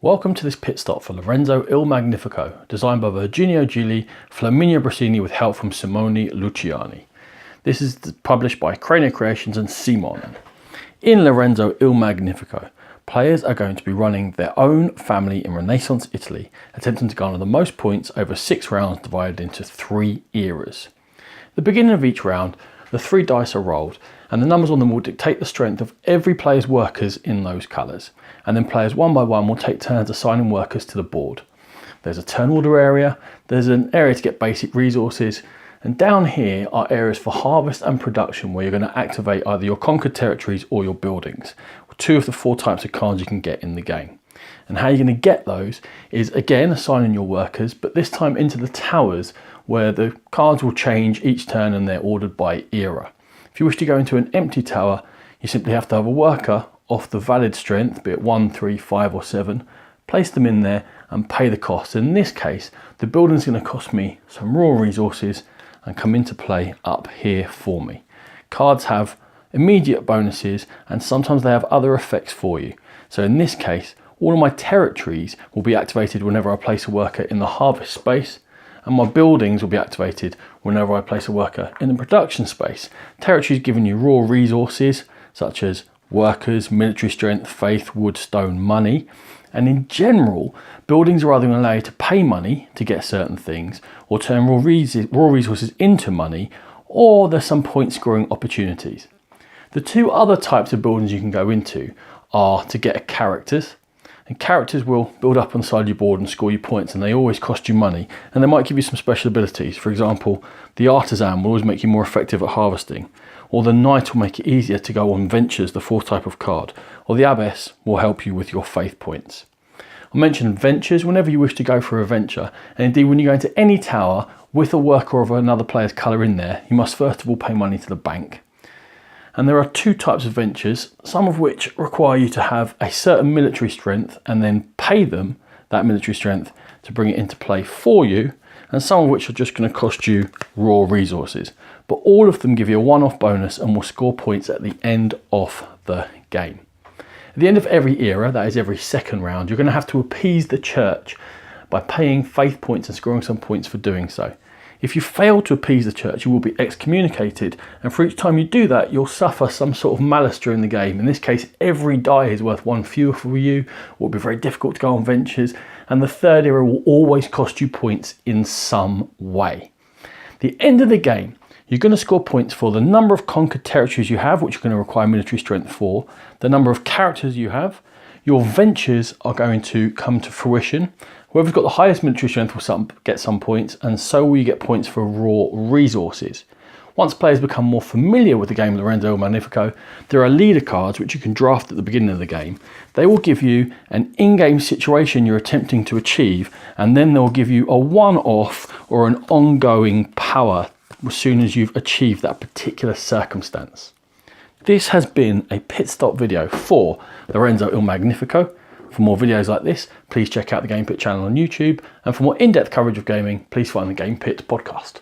Welcome to this pit stop for Lorenzo Il Magnifico, designed by Virginio Gigli, Flaminio Brasini with help from Simone Luciani. This is published by Cranio Creations and Simon. In Lorenzo Il Magnifico, players are going to be running their own family in Renaissance Italy, attempting to garner the most points over 6 rounds divided into 3 eras. At the beginning of each round, the 3 dice are rolled, and the numbers on them will dictate the strength of every player's workers in those colours, and then players one by one will take turns assigning workers to the board. There's a turn order area, there's an area to get basic resources, and down here are areas for harvest and production where you're going to activate either your conquered territories or your buildings, 2 of the 4 types of cards you can get in the game. And how you're going to get those is again assigning your workers, but this time into the towers where the cards will change each turn and they're ordered by era. If you wish to go into an empty tower, you simply have to have a worker off the valid strength, be it 1, 3, 5 or 7, place them in there and pay the cost. In this case, the building's going to cost me some raw resources and come into play up here for me. Cards have immediate bonuses and sometimes they have other effects for you. So in this case, all of my territories will be activated whenever I place a worker in the harvest space, and my buildings will be activated whenever I place a worker in the production space. Territories giving you raw resources such as workers, military strength, faith, wood, stone, money. And in general, buildings are either going to allow you to pay money to get certain things, or turn raw resources into money, or there's some point scoring opportunities. The 2 other types of buildings you can go into are to get characters. And characters will build up on the side of your board and score you points, and they always cost you money, and they might give you some special abilities. For example, the artisan will always make you more effective at harvesting, or the knight will make it easier to go on ventures, the 4th type of card, or the abbess will help you with your faith points. I mentioned ventures whenever you wish to go for a venture, and indeed when you go into any tower with a worker of another player's colour in there, you must first of all pay money to the bank. And there are 2 types of ventures, some of which require you to have a certain military strength and then pay them that military strength to bring it into play for you, and some of which are just going to cost you raw resources. But all of them give you a one-off bonus and will score points at the end of the game. At the end of every era, that is every 2nd round, you're going to have to appease the church by paying faith points and scoring some points for doing so. If you fail to appease the church, you will be excommunicated, and for each time you do that, you'll suffer some sort of malus during the game. In this case, every die is worth 1 fewer for you, it will be very difficult to go on ventures, and the 3rd era will always cost you points in some way. At the end of the game, you're going to score points for the number of conquered territories you have, which you're going to require military strength for, the number of characters you have, your ventures are going to come to fruition. Whoever's got the highest military strength will get some points, and so will you get points for raw resources. Once players become more familiar with the game of Lorenzo Il Magnifico, there are leader cards which you can draft at the beginning of the game. They will give you an in-game situation you're attempting to achieve, and then they'll give you a one-off or an ongoing power as soon as you've achieved that particular circumstance. This has been a pit stop video for Lorenzo Il Magnifico. For more videos like this, please check out the Game Pit channel on YouTube, and for more in-depth coverage of gaming, please find the Game Pit podcast.